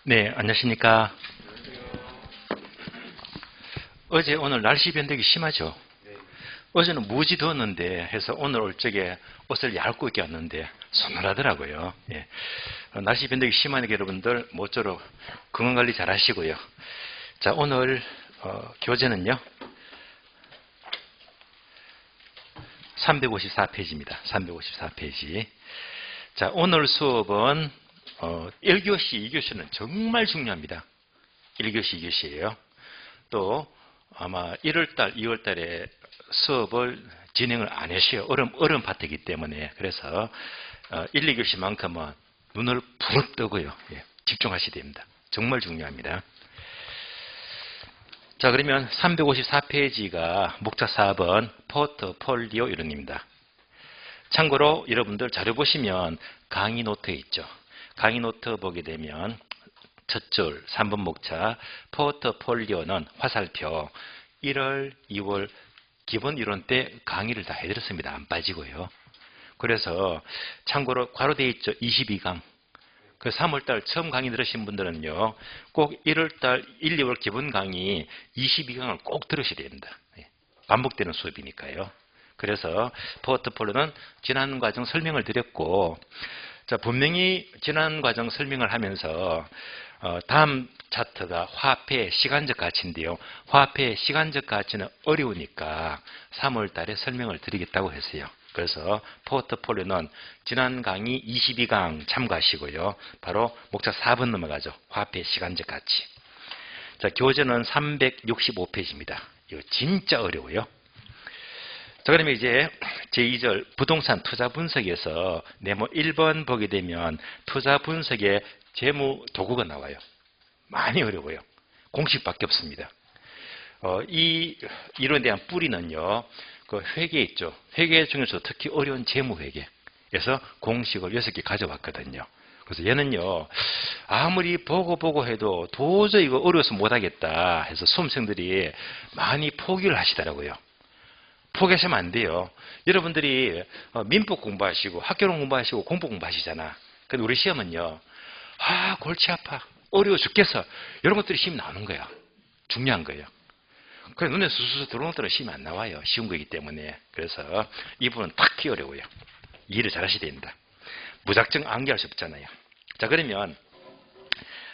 네, 안녕하십니까. 어제 오늘 날씨 변덕이 심하죠. 어제는 무지 더웠는데 해서 오늘 올 적에 옷을 얇고 입게 왔는데 서늘하더라고요. 예. 날씨 변덕이 심하니까 여러분들 모쪼록 건강관리 잘 하시고요. 자, 오늘 교재는요 354페이지입니다. 354페이지. 자, 오늘 수업은 1교시, 2교시는 정말 중요합니다. 1교시, 2교시예요. 또 아마 1월달, 2월달에 수업을 진행을 안 하셔요. 얼음 파트이기 때문에. 그래서 1, 2교시만큼은 눈을 부릅 뜨고요. 예, 집중하셔야 됩니다. 정말 중요합니다. 자, 그러면 354페이지가 목차 4번 포트폴리오 이론입니다. 참고로 여러분들 자료 보시면 강의 노트에 있죠. 강의 노트 보게 되면 첫 줄 3번 목차 포트폴리오는 화살표 1월, 2월 기본 이론 때 강의를 다 해드렸습니다. 안 빠지고요. 그래서 참고로 괄호되어 있죠. 22강. 그 3월달 처음 강의 들으신 분들은요. 꼭 1월달 1, 2월 기본 강의 22강을 꼭 들으셔야 됩니다. 반복되는 수업이니까요. 그래서 포트폴리오는 지난 과정 설명을 드렸고, 자, 분명히 지난 과정 설명을 하면서 다음 차트가 화폐의 시간적 가치인데요. 화폐의 시간적 가치는 어려우니까 3월 달에 설명을 드리겠다고 했어요. 그래서 포트폴리오는 지난 강의 22강 참고하시고요. 바로 목차 4번 넘어가죠. 화폐의 시간적 가치. 자, 교재는 365페이지입니다. 이거 진짜 어려워요. 자, 그러면 이제 제2절 부동산 투자 분석에서 네모 1번 보게 되면 투자 분석의 재무 도구가 나와요. 많이 어려워요. 공식밖에 없습니다. 이 이론에 대한 뿌리는요. 그 회계 있죠. 회계 중에서 특히 어려운 재무회계. 그래서 공식을 6개 가져왔거든요. 그래서 얘는요. 아무리 보고 해도 도저히 이거 어려워서 못하겠다 해서 수험생들이 많이 포기를 하시더라고요. 포기하시면 안 돼요. 여러분들이 민법 공부하시고 학교론 공부하시고 공부 공부하시잖아. 근데 우리 시험은요. 아, 골치 아파. 어려워 죽겠어. 이런 것들이 시험 나오는 거야. 중요한 거예요. 그래 눈에 수수수 들어오는 것들은 시험이 안 나와요. 쉬운 거기 때문에. 그래서 이 부분은 특히 어려워요. 이해를 잘 하셔야 됩니다. 무작정 암기할 수 없잖아요. 자, 그러면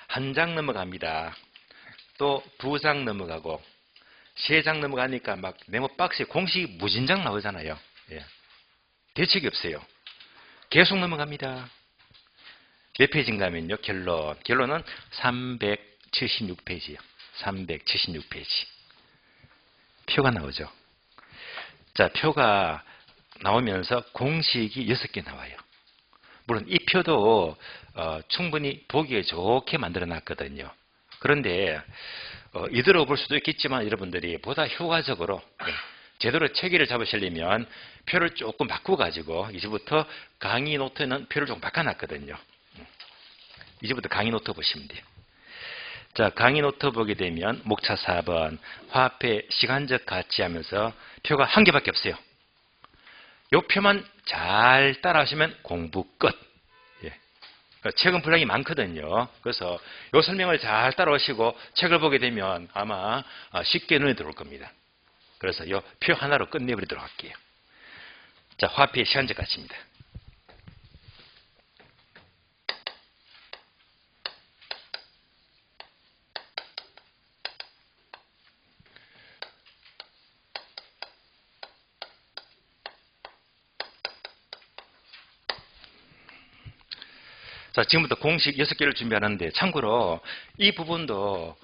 한 장 넘어갑니다. 또 2장 넘어가고 3장 넘어가니까 막 네모 박스에 공식이 무진장 나오잖아요. 예. 대책이 없어요. 계속 넘어갑니다. 몇 페이지인가 하면요. 결론은 376페이지예요. 376페이지. 표가 나오죠. 자, 표가 나오면서 공식이 6개 나와요. 물론 이 표도 충분히 보기에 좋게 만들어 놨거든요. 그런데 이대로 볼 수도 있겠지만 여러분들이 보다 효과적으로 제대로 체계를 잡으시려면 표를 조금 바꾸가지고 이제부터 강의 노트는 표를 조금 바꿔놨거든요. 이제부터 강의 노트 보시면 돼요. 자, 강의 노트 보게 되면 목차 4번 화폐 시간적 가치 하면서 표가 한 개밖에 없어요. 이 표만 잘 따라하시면 공부 끝. 예. 책은 분량이 많거든요. 그래서 이 설명을 잘 따라오시고 책을 보게 되면 아마 쉽게 눈에 들어올 겁니다. 그래서 이 표 하나로 끝내버리도록 할게요. 자, 화폐의 시간적 가치입니다. 자, 지금부터 공식 6개를 준비하는데 참고로 이 부분도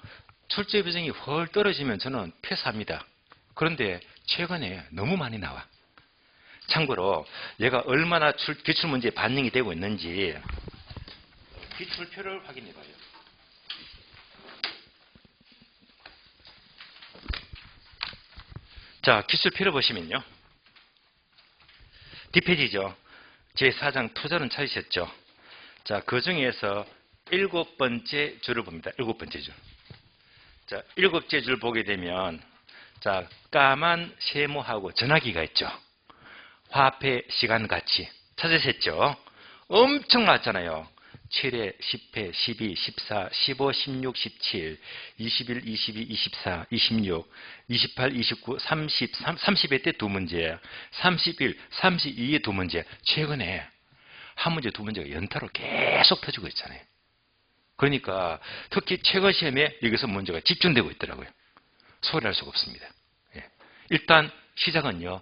출제 비중이 훨 떨어지면 저는 패스합니다. 그런데 최근에 너무 많이 나와. 참고로 얘가 얼마나 기출문제에 반영이 되고 있는지 기출표를 확인해 봐요. 자, 기출표를 보시면요. 뒷페이지죠. 제4장 투자는 찾으셨죠? 자, 그 중에서 7번째 줄을 봅니다. 7번째 줄. 자, 7번째 줄 보게 되면, 자, 까만 세모하고 전화기가 있죠. 화폐 시간 가치. 찾으셨죠? 엄청 많잖아요. 7회, 10회, 12, 14, 15, 16, 17, 21, 22, 24, 26, 28, 29, 30, 30회 때 두 문제, 31, 32에 두 문제. 최근에 한 문제, 두 문제가 연타로 계속 터지고 있잖아요. 그러니까 특히 최근 시험에 여기서 문제가 집중되고 있더라고요. 소홀할 수가 없습니다. 예. 일단 시작은요,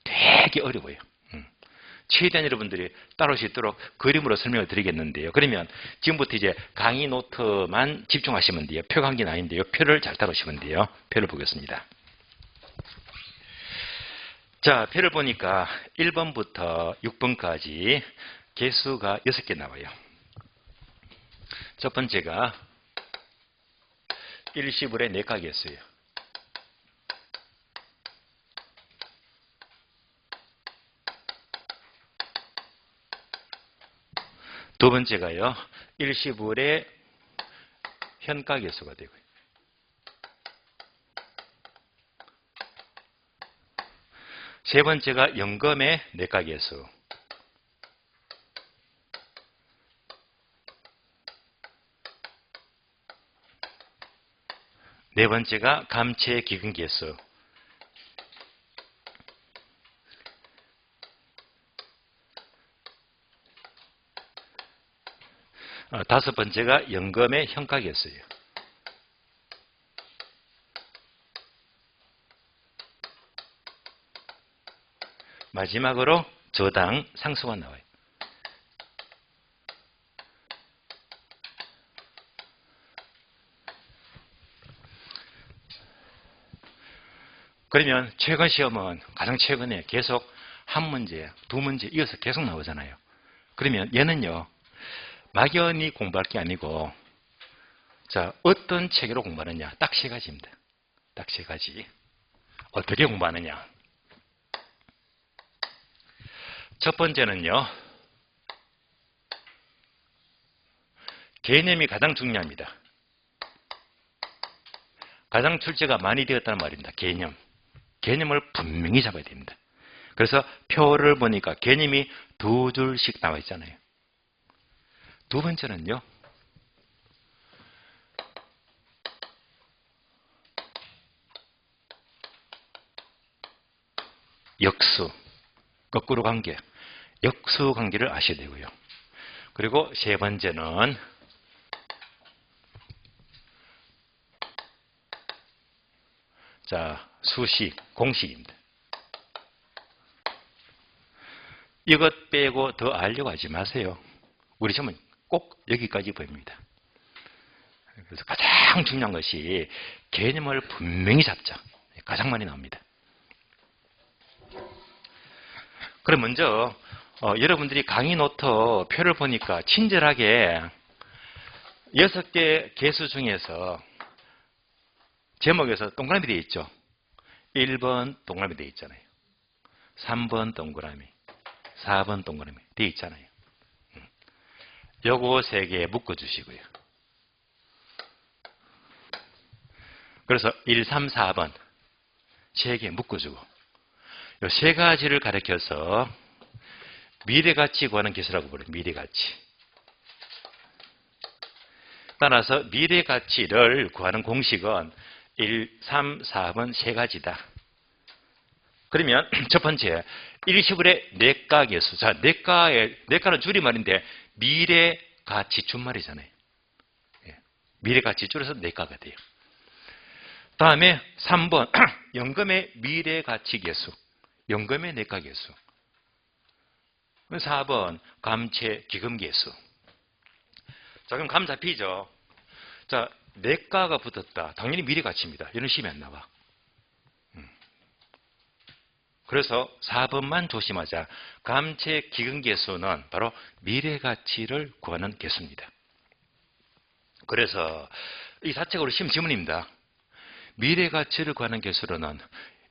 되게 어려워요. 최대한 여러분들이 따라올 수 있도록 그림으로 설명을 드리겠는데요. 그러면 지금부터 이제 강의 노트만 집중하시면 돼요. 표가 한 개는 아닌데요. 표를 잘 따라오시면 돼요. 표를 보겠습니다. 자, 표를 보니까 1번부터 6번까지 개수가 6개 나와요. 첫 번째가 일시불의 내과 개수예요. 두 번째가요, 일시불의 현가 개수가 되고요. 세 번째가 연금의 내과 개수. 네 번째가 감채 기금 개수. 다섯 번째가 연금의 현가 개수예요. 마지막으로 저당 상수가 나와요. 그러면 최근 시험은 가장 최근에 계속 한 문제, 두 문제 이어서 계속 나오잖아요. 그러면 얘는요, 막연히 공부할 게 아니고, 자, 어떤 체계로 공부하느냐? 딱 세 가지입니다. 딱 세 가지. 어떻게 공부하느냐? 첫 번째는요, 개념이 가장 중요합니다. 가장 출제가 많이 되었다는 말입니다. 개념. 개념을 분명히 잡아야 됩니다. 그래서 표를 보니까 개념이 두 줄씩 나와 있잖아요. 두 번째는요, 역수, 거꾸로 관계, 역수 관계를 아셔야 되고요. 그리고 세 번째는 자, 수식, 공식입니다. 이것 빼고 더 알려고 하지 마세요. 우리 시험은 꼭 여기까지 보입니다. 그래서 가장 중요한 것이 개념을 분명히 잡자. 가장 많이 나옵니다. 그럼 먼저 여러분들이 강의 노트 표를 보니까 친절하게 6개 개수 중에서 제목에서 동그라미 되어 있죠. 1번 동그라미 되어 있잖아요. 3번 동그라미, 4번 동그라미 되어 있잖아요. 요거 3개 묶어주시고요. 그래서 1, 3, 4번 3개 묶어주고 요 세 가지를 가리켜서 미래가치 구하는 기술이라고 부르요. 미래가치. 따라서 미래가치를 구하는 공식은 1, 3, 4번 세 가지다. 그러면 첫 번째, 일시불의 내가계수. 자, 내가는 줄임말인데 미래가치 준말이잖아요. 미래가치 줄여서 내가가 돼요. 다음에 3번, 연금의 미래가치계수. 연금의 내가계수. 4번, 감채 기금계수. 자, 그럼 감 잡히죠? 자, 내가가 붙었다. 당연히 미래가치입니다. 이런 식이 안 나와. 그래서 4번만 조심하자. 감채 기금계수는 바로 미래가치를 구하는 계수입니다. 그래서 이 자체가 우리 시험 지문입니다. 미래가치를 구하는 계수로는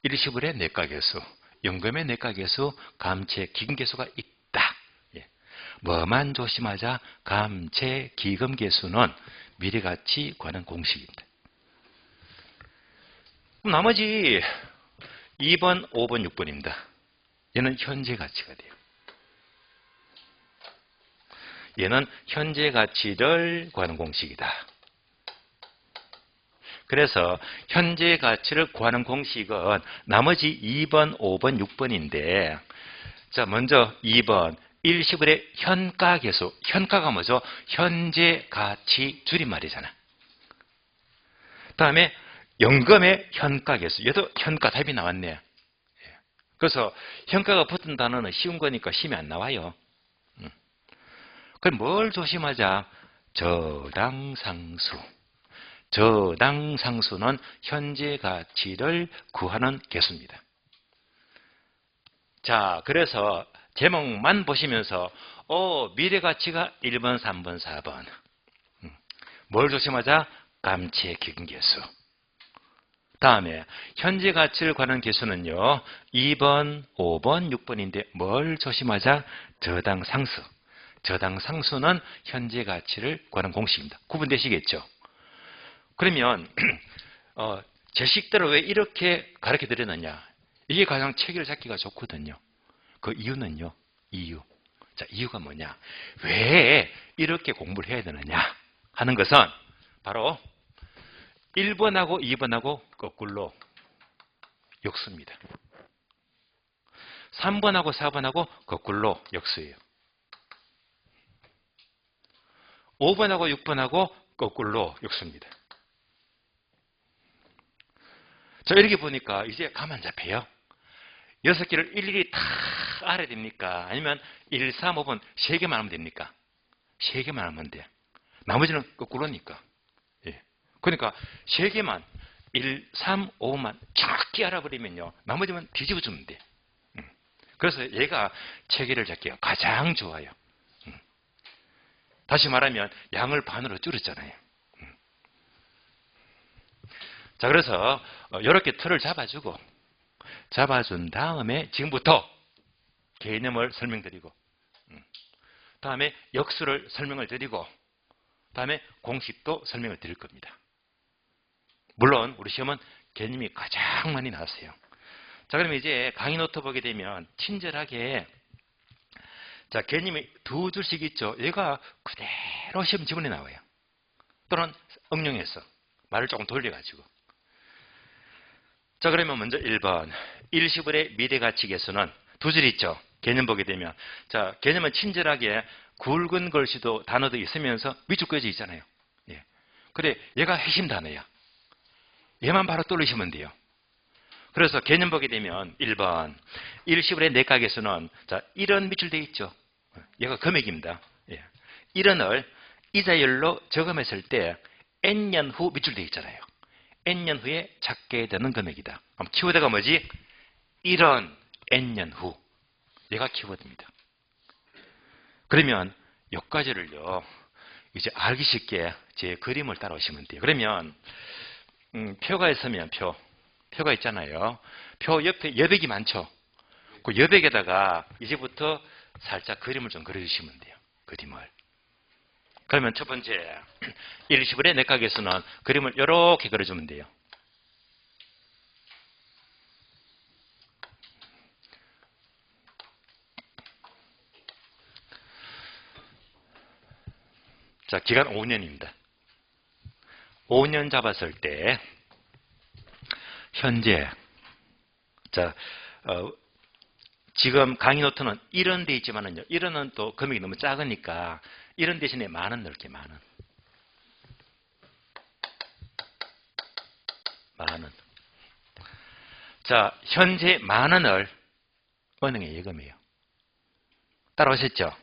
일시불의 내가계수, 연금의 내가계수, 감채 기금계수가 있다. 뭐만 조심하자. 감채 기금계수는 미래가치 구하는 공식입니다. 그럼 나머지 2번, 5번, 6번입니다. 얘는 현재 가치가 돼요. 얘는 현재 가치를 구하는 공식이다. 그래서 현재 가치를 구하는 공식은 나머지 2번, 5번, 6번인데 자, 먼저 2번 일시불의 현가계수. 현가가 뭐죠? 현재 가치 줄임말이잖아. 다음에 연금의 현가계수. 얘도 현가 답이 나왔네. 그래서 현가가 붙은 단어는 쉬운 거니까 심이 안 나와요. 그럼 뭘 조심하자? 저당상수. 저당상수는 현재 가치를 구하는 개수입니다. 자, 그래서 제목만 보시면서 미래 가치가 1번, 3번, 4번. 뭘 조심하자? 감치의 기근계수. 다음에 현재 가치를 구하는 개수는요. 2번, 5번, 6번인데 뭘 조심하자? 저당상수. 저당상수는 현재 가치를 구하는 공식입니다. 구분되시겠죠? 그러면 제 식대로 왜 이렇게 가르쳐 드렸느냐? 이게 가장 체계를 잡기가 좋거든요. 그 이유는요. 자, 이유가 뭐냐? 왜 이렇게 공부를 해야 되느냐 하는 것은 바로 1번하고 2번하고 거꾸로 역수입니다. 3번하고 4번하고 거꾸로 역수예요. 5번하고 6번하고 거꾸로 역수입니다. 자, 이렇게 보니까 이제 가만 잡혀요. 6개를 일일이 다 알아야 됩니까? 아니면 1, 3, 5번 3개만 하면 됩니까? 3개만 하면 돼. 나머지는 거꾸로니까. 예. 그러니까 3개만 1, 3, 5만 정확히 알아버리면요. 나머지만 뒤집어 주면 돼. 그래서 얘가 체계를 잡기가 가장 좋아요. 다시 말하면 양을 반으로 줄였잖아요. 자, 그래서 이렇게 틀을 잡아준 다음에 지금부터 개념을 설명드리고 다음에 역수를 설명을 드리고 다음에 공식도 설명을 드릴 겁니다. 물론 우리 시험은 개념이 가장 많이 나왔어요. 자, 그러면 이제 강의 노트 보게 되면 친절하게 자, 개념이 2줄씩 있죠. 얘가 그대로 시험 지문에 나와요. 또는 응용해서 말을 조금 돌려가지고. 자, 그러면 먼저 1번 일시불의 미래가치 계수는 2줄 있죠. 개념 보게 되면 자, 개념은 친절하게 굵은 글씨도 단어도 있으면서 밑줄 그어져 있잖아요. 예. 그래, 얘가 핵심 단어야. 얘만 바로 뚫으시면 돼요. 그래서 개념 보게 되면 1번 일시불의 내가 계수는 자, 이런 밑줄 되어 있죠. 얘가 금액입니다. 예. 1원을 이자율로 저금했을 때 N년 후 밑줄 되어 있잖아요. N년 후에 찾게 되는 금액이다. 그럼 키워드가 뭐지? 1원 N년 후. 얘가 키워드입니다. 그러면 여기까지를요. 이제 알기 쉽게 제 그림을 따라오시면 돼요. 그러면 표가 있으면 표가 있잖아요. 표 옆에 여백이 많죠. 그 여백에다가 이제부터 살짝 그림을 좀 그려주시면 돼요. 그림을. 그러면 첫 번째 일시불의 내각에서는 그림을 이렇게 그려주면 돼요. 자, 기간 5년입니다. 5년 잡았을 때 현재 자 지금 강의 노트는 1원 돼 있지만은요. 1원은 또 금액이 너무 작으니까 1원 대신에 만원 넣을게 만원. 만원. 자, 현재 만원을 은행에 예금해요. 따라오셨죠?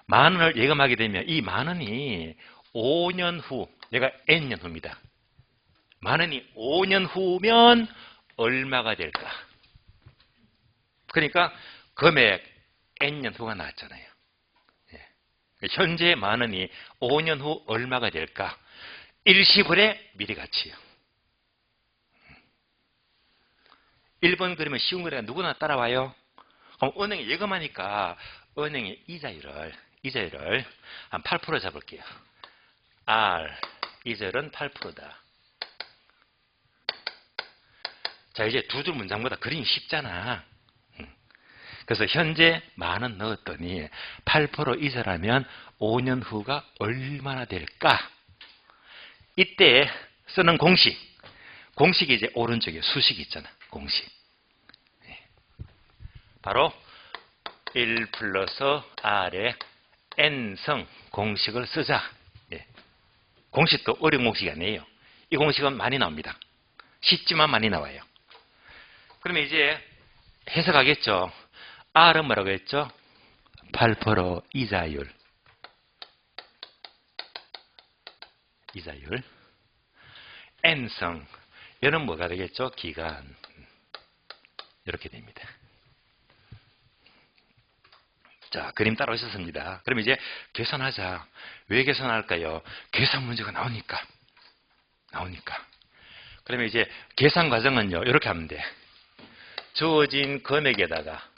만원을 예금하게 되면 이 만원이 5년 후, 얘가 N년 후입니다. 만원이 5년 후면 얼마가 될까? 그러니까 금액 N년 후가 나왔잖아요. 예. 현재 만원이 5년 후 얼마가 될까? 일시불의 미래가치요. 1번 그림은 쉬운 거니까 누구나 따라와요. 그럼 은행에 예금하니까 은행의 이자율을 한 8% 잡을게요. R, 이자율은 8%다. 자, 이제 두 줄 문장보다 그림이 쉽잖아. 그래서 현재 만원 넣었더니 8% 이자라면 5년 후가 얼마나 될까? 이때 쓰는 공식이 이제 오른쪽에 수식이 있잖아. 공식. 바로 1 플러스 R의 N성 공식을 쓰자. 공식도 어려운 공식이 아니에요. 이 공식은 많이 나옵니다. 쉽지만 많이 나와요. 그러면 이제 해석하겠죠. R은 뭐라고 했죠? 8% 이자율. N성. 얘는 뭐가 되겠죠? 기간. 이렇게 됩니다. 자, 그림 따라오셨습니다. 그럼 이제 계산하자. 왜 계산할까요? 계산 문제가 나오니까. 그러면 이제 계산 과정은요, 이렇게 하면 돼. 주어진 금액에다가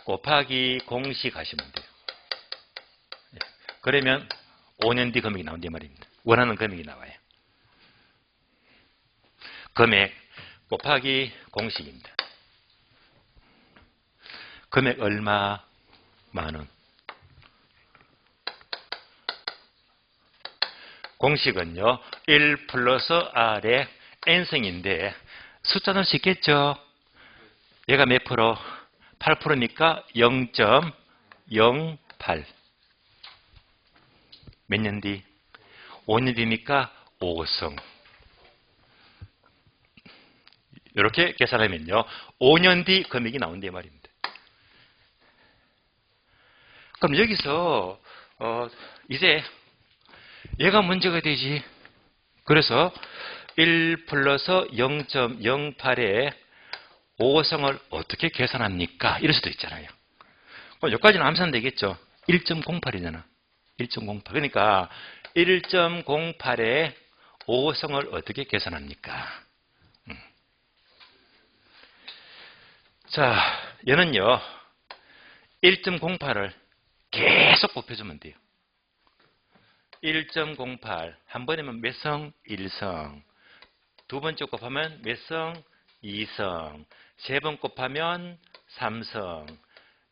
곱하기 공식 하시면 돼요. 그러면 5년 뒤 금액이 나온단 말입니다. 원하는 금액이 나와요. 금액 곱하기 공식입니다. 금액 얼마? 만원. 공식은요, 1 플러스 R의 N승인데, 숫자는 쉽겠죠? 얘가 몇 프로? 8%니까 0.08. 몇 년 뒤? 5년 뒤니까 5성. 이렇게 계산하면요, 5년 뒤 금액이 나온다 말입니다. 그럼 여기서 이제 얘가 문제가 되지. 그래서 1 플러스 0.08의 5성을 어떻게 계산합니까? 이럴 수도 있잖아요. 그럼 여기까지는 암산되겠죠. 1.08이잖아. 1.08. 그러니까 1.08의 5성을 어떻게 계산합니까? 자, 얘는요, 1.08을 계속 곱해주면 돼요. 1.08. 한 번이면 몇 성? 1성. 두 번째 곱하면 몇 성? 2성. 세 번 곱하면 3성.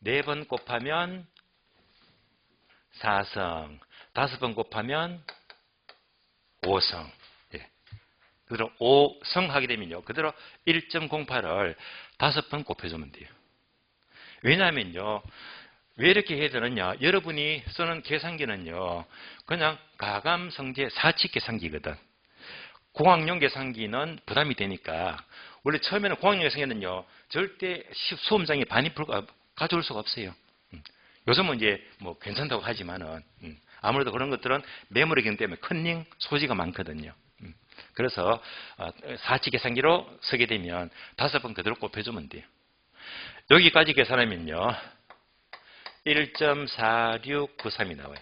네 번 곱하면 4성. 다섯 번 곱하면 5성. 그대로 5성 하게 되면요, 그대로 1.08을 5번 곱해주면 돼요. 왜냐하면요, 왜 이렇게 해야 되느냐? 여러분이 쓰는 계산기는요, 그냥 가감성제 사칙 계산기거든. 공학용 계산기는 부담이 되니까, 원래 처음에는 공학용 계산기는요, 절대 수험장에 반입을 가져올 수가 없어요. 요즘은 이제 뭐 괜찮다고 하지만은, 아무래도 그런 것들은 메모리기 때문에 컨닝 소지가 많거든요. 그래서 사칙 계산기로 쓰게 되면 5번 그대로 곱해주면 돼요. 여기까지 계산하면요, 1.4693이 나와요.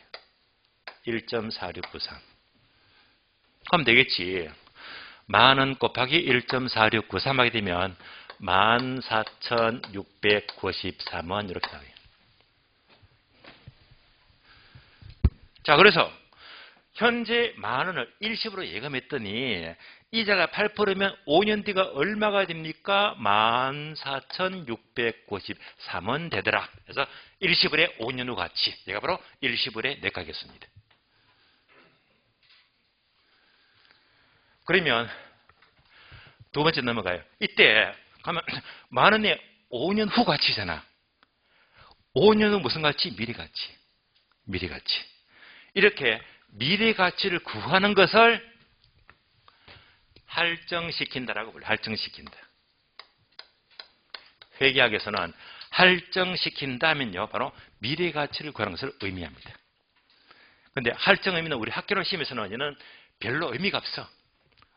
1.4693. 그럼 되겠지. 만원 곱하기 1.4693 하게 되면 14,693원 이렇게 나와요. 자, 그래서 현재 만원을 일시불로 예금했더니 이자가 8%면 5년 뒤가 얼마가 됩니까? 14,693원 되더라. 그래서 일시불의 5년 후 가치. 얘가 바로 일시불의 내가겠습니다. 그러면 두 번째 넘어가요. 이때 가면 만원의 5년 후 가치잖아. 5년 후 무슨 가치? 미래 가치. 미래 가치. 이렇게 미래 가치를 구하는 것을 할증시킨다라고 불러요. 할증시킨다. 회계학에서는 할증시킨다면요, 바로 미래 가치를 구하는 것을 의미합니다. 그런데 할증 의미는 우리 학교로 시험에서는 얘는 별로 의미가 없어.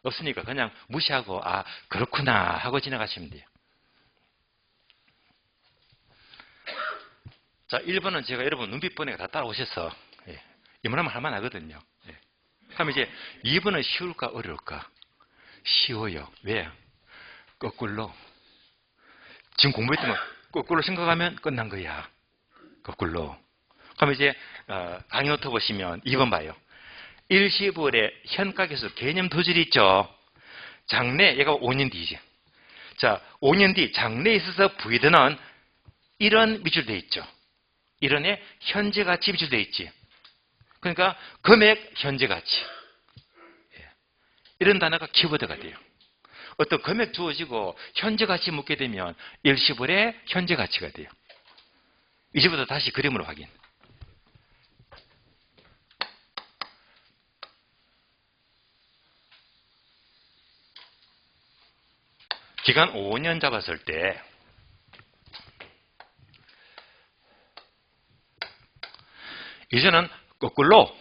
없으니까 그냥 무시하고 그렇구나 하고 지나가시면 돼요. 자, 1번은 제가 여러분 눈빛 보니까 다 따라오셔서 이만하면 할만하거든요. 그럼 이제 2번은 쉬울까 어려울까? 쉬워요. 왜? 거꾸로. 지금 공부했던 거 거꾸로 생각하면 끝난 거야. 거꾸로. 그럼 이제 강의 노트 보시면 2번 봐요. 일시불의 현가계수 개념 두 줄 있죠. 장래, 얘가 5년 뒤지. 자, 5년 뒤 장래에 있어서 부의되는 이런 밑줄 돼 있죠. 이런에 현재 가치 밑줄 돼 있지. 그러니까 금액 현재 가치. 예. 이런 단어가 키워드가 돼요. 어떤 금액 주어지고 현재 가치 묻게 되면 일시불의 현재 가치가 돼요. 이제부터 다시 그림으로 확인. 기간 5년 잡았을 때 이제는 거꾸로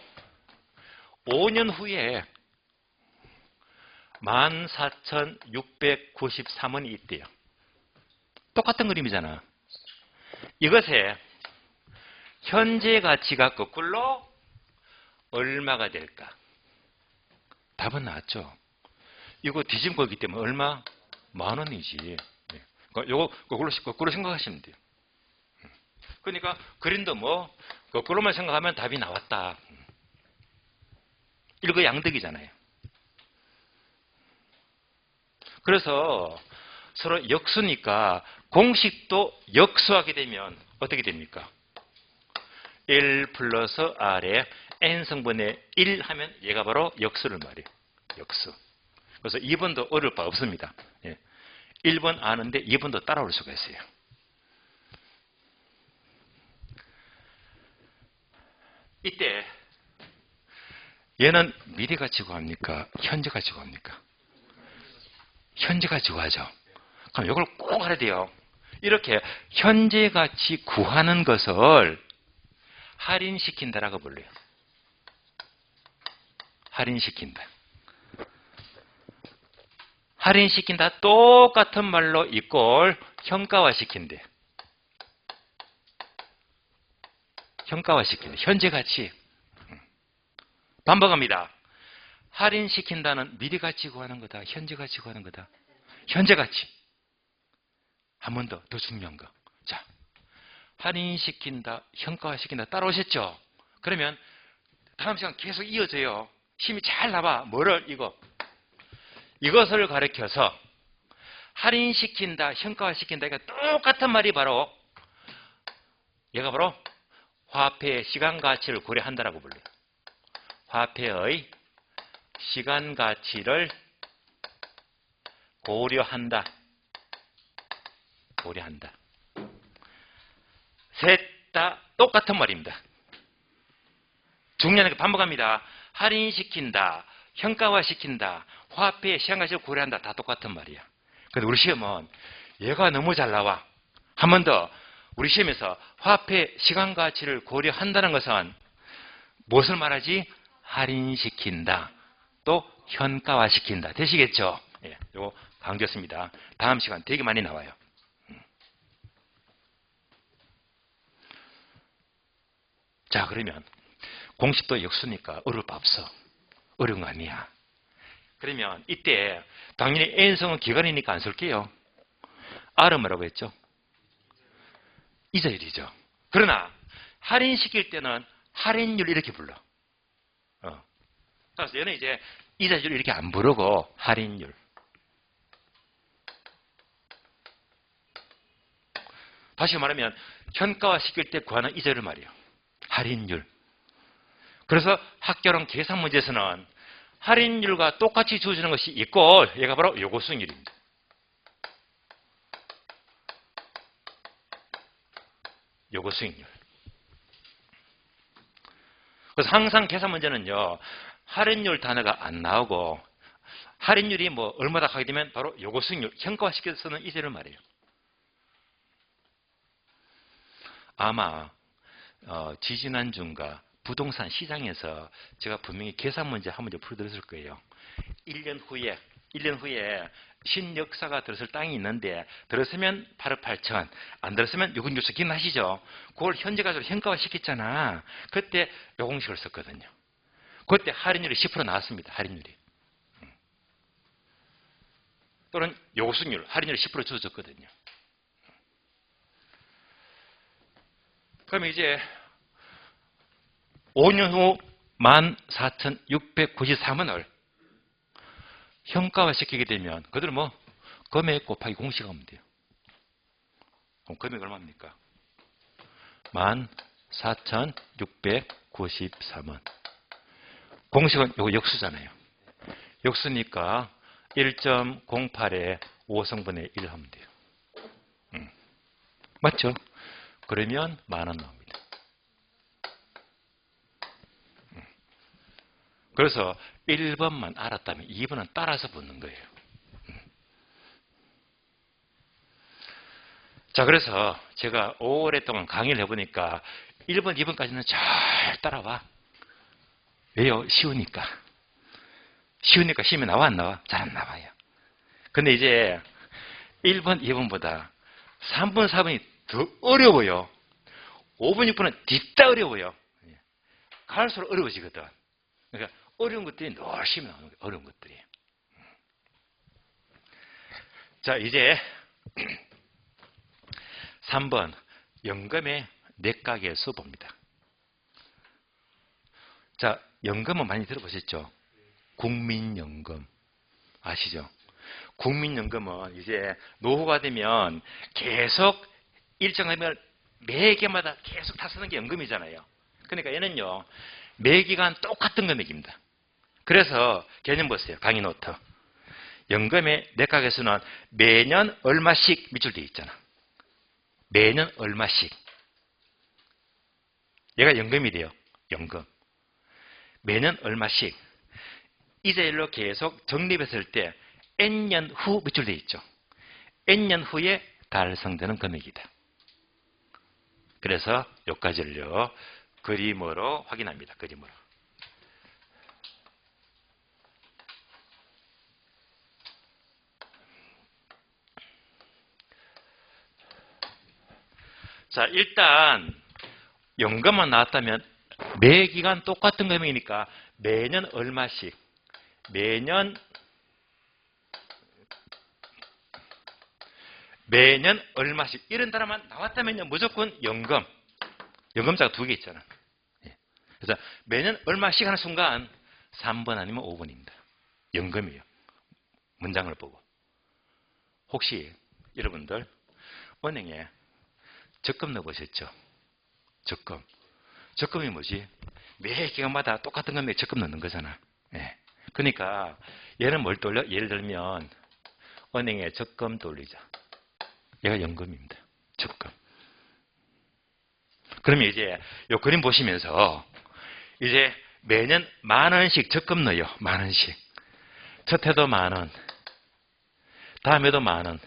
5년 후에 14,693원이 있대요. 똑같은 그림이잖아. 이것에 현재 가치가 거꾸로 얼마가 될까? 답은 나왔죠. 이거 뒤집은 거기 때문에 얼마? 10,000원이지. 그러니까 이거 거꾸로 생각하시면 돼요. 그러니까 그림도 뭐 거꾸로만 생각하면 답이 나왔다. 일거양득이잖아요. 그래서 서로 역수니까 공식도 역수하게 되면 어떻게 됩니까? 1 플러스 R에 N성분의 1 하면 얘가 바로 역수를 말해요. 역수. 그래서 2번도 어려울 바 없습니다. 1번 아는데 2번도 따라올 수가 있어요. 이때 얘는 미래 가치 구합니까? 현재 가치 구합니까? 현재 가치 구하죠. 그럼 이걸 꼭 알아야 돼요. 이렇게 현재 가치 구하는 것을 할인시킨다라고 불러요. 할인시킨다. 할인시킨다 똑같은 말로 이꼴 현가화시킨대. 현가화시킨대. 현재 가치. 반복합니다. 할인시킨다는 미래 가치 구하는 거다. 현재 가치 구하는 거다. 현재 가치. 한 번 더 중요한 거. 자, 할인시킨다, 현가화시킨다. 따라오셨죠? 그러면 다음 시간 계속 이어져요. 힘이 잘 나봐. 뭐를 이것을 가리켜서 할인시킨다, 현가화시킨다. 이거 똑같은 말이 바로 얘가 바로 화폐의 시간 가치를 고려한다라고 불러요. 화폐의 시간 가치를 고려한다. 셋 다 똑같은 말입니다. 중요한 게 반복합니다. 할인시킨다, 현가화시킨다, 화폐의 시간 가치를 고려한다. 다 똑같은 말이야. 근데 우리 시험은 얘가 너무 잘 나와. 한 번 더 우리 시험에서 화폐 시간 가치를 고려한다는 것은 무엇을 말하지? 할인시킨다. 또 현가화시킨다. 되시겠죠? 예, 이거 강조했습니다. 다음 시간 되게 많이 나와요. 자, 그러면 공식도 역수니까 어려울 바 없어. 어려운 거 아니야. 그러면 이때 당연히 N성은 기간이니까 안 쓸게요. R은 뭐라고 했죠? 이자율이죠. 그러나 할인시킬 때는 할인율 이렇게 불러. 그래서 얘는 이제 이자율 이렇게 안 부르고 할인율. 다시 말하면 현가화시킬 때 구하는 이자율 말이에요. 할인율. 그래서 학교랑 계산 문제에서는 할인율과 똑같이 주어지는 것이 있고 얘가 바로 요거 수익률입니다. 요거 수익률. 그래서 항상 계산 문제는요. 할인율 단어가 안 나오고 할인율이 뭐 얼마다 하게 되면 바로 요거 수익률, 현가화시켜서 쓰는 이자를 말이에요. 아마 지지난주인가 부동산 시장에서 제가 분명히 계산 문제 한 문제 풀어드렸을 거예요. 1년 후에 신역사가 들었을 땅이 있는데 들었으면 8억 8천, 안 들었으면 6억 6천 기억나시죠? 그걸 현재 가지고 현가화 시켰잖아. 그때 요 공식을 썼거든요. 그때 할인율이 10% 나왔습니다. 할인율이. 또는 요구수익률, 할인율이 10% 주어졌거든요. 그럼 이제 5년 후 14,693원을 현가화 시키게 되면 그대로 뭐 금액 곱하기 공식하면 돼요. 그럼 금액 얼마입니까? 14,693원. 공식은 요거 역수잖아요. 역수니까 1.08에 5성분의 1 하면 돼요. 맞죠? 그러면 10,000원 나옵니다. 그래서 1번만 알았다면 2번은 따라서 붙는 거예요. 자, 그래서 제가 오랫동안 강의를 해보니까 1번, 2번까지는 잘 따라와. 왜요? 쉬우니까. 쉬우니까 시험에 나와 안 나와? 잘 안 나와요. 근데 이제 1번, 2번보다 3번, 4번이 더 어려워요. 5번, 6번은 뒤따 어려워요. 갈수록 어려워지거든. 그러니까 어려운 것들이 늘 시험에 나오는 거예요. 어려운 것들이. 자, 이제 3번 연금의 내각에서 봅니다. 자, 연금은 많이 들어보셨죠? 국민연금 아시죠? 국민연금은 이제 노후가 되면 계속 일정하면 매 개마다 계속 다 쓰는 게 연금이잖아요. 그러니까 얘는요, 매 기간 똑같은 금액입니다. 그래서 개념 보세요. 강의 노트. 연금의 내각에서는 매년 얼마씩 미출되어 있잖아. 매년 얼마씩. 얘가 연금이래요. 연금. 매년 얼마씩. 이자율로 계속 적립했을 때 N년 후 미출되어 있죠. N년 후에 달성되는 금액이다. 그래서 여기까지를요, 그림으로 확인합니다. 그림으로. 자, 일단 연금만 나왔다면 매 기간 똑같은 금액이니까 매년 얼마씩, 매년 얼마씩 이런 단어만 나왔다면요, 무조건 연금. 연금자가 두 개 있잖아. 그래서 매년 얼마씩 하는 순간 3번 아니면 5번입니다. 연금이에요. 문장을 보고. 혹시 여러분들 은행에 적금 넣어보셨죠? 적금. 적금이 뭐지? 매 기간마다 똑같은 금액에 적금 넣는 거잖아. 네. 그러니까 얘는 뭘 돌려? 예를 들면 은행에 적금 돌리자. 얘가 연금입니다. 적금. 그러면 이제 이 그림 보시면서 이제 매년 10,000원씩 적금 넣어요. 10,000원씩. 첫 해도 10,000원. 다음에도 10,000원.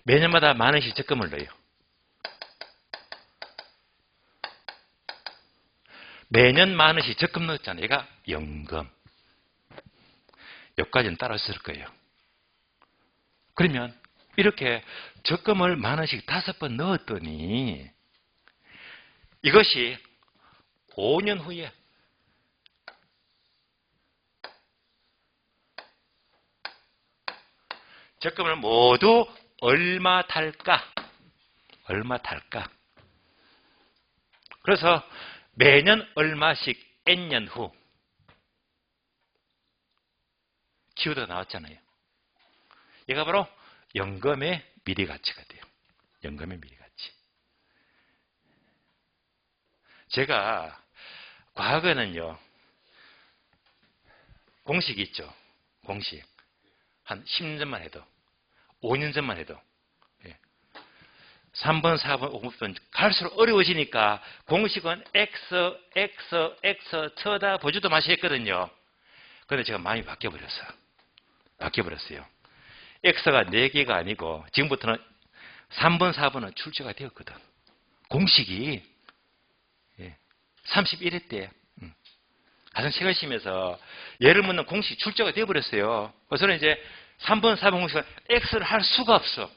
매년마다 10,000원씩 적금을 넣어요. 매년 10,000원씩 적금 넣었잖아요. 얘가 연금. 여기까지는 따라했을 거예요. 그러면 이렇게 적금을 10,000원씩 5번 넣었더니 이것이 5년 후에 적금을 모두 얼마 탈까? 얼마 탈까? 그래서 매년 얼마씩 N년 후 키워드가 나왔잖아요. 얘가 바로 연금의 미래 가치가 돼요. 연금의 미래 가치. 제가 과거에는요, 공식이 있죠. 공식. 한 10년 전만 해도, 5년 전만 해도 3번, 4번, 5번 갈수록 어려워지니까 공식은 X 쳐다보지도 마시 했거든요. 그런데 제가 마음이 바뀌어버렸어요. X가 4개가 아니고 지금부터는 3번, 4번은 출제가 되었거든. 공식이 31회 때 가장 최근 시험에서 예를 묻는 공식이 출제가 되어버렸어요. 그래서 이제 3번, 4번 공식은 X를 할 수가 없어.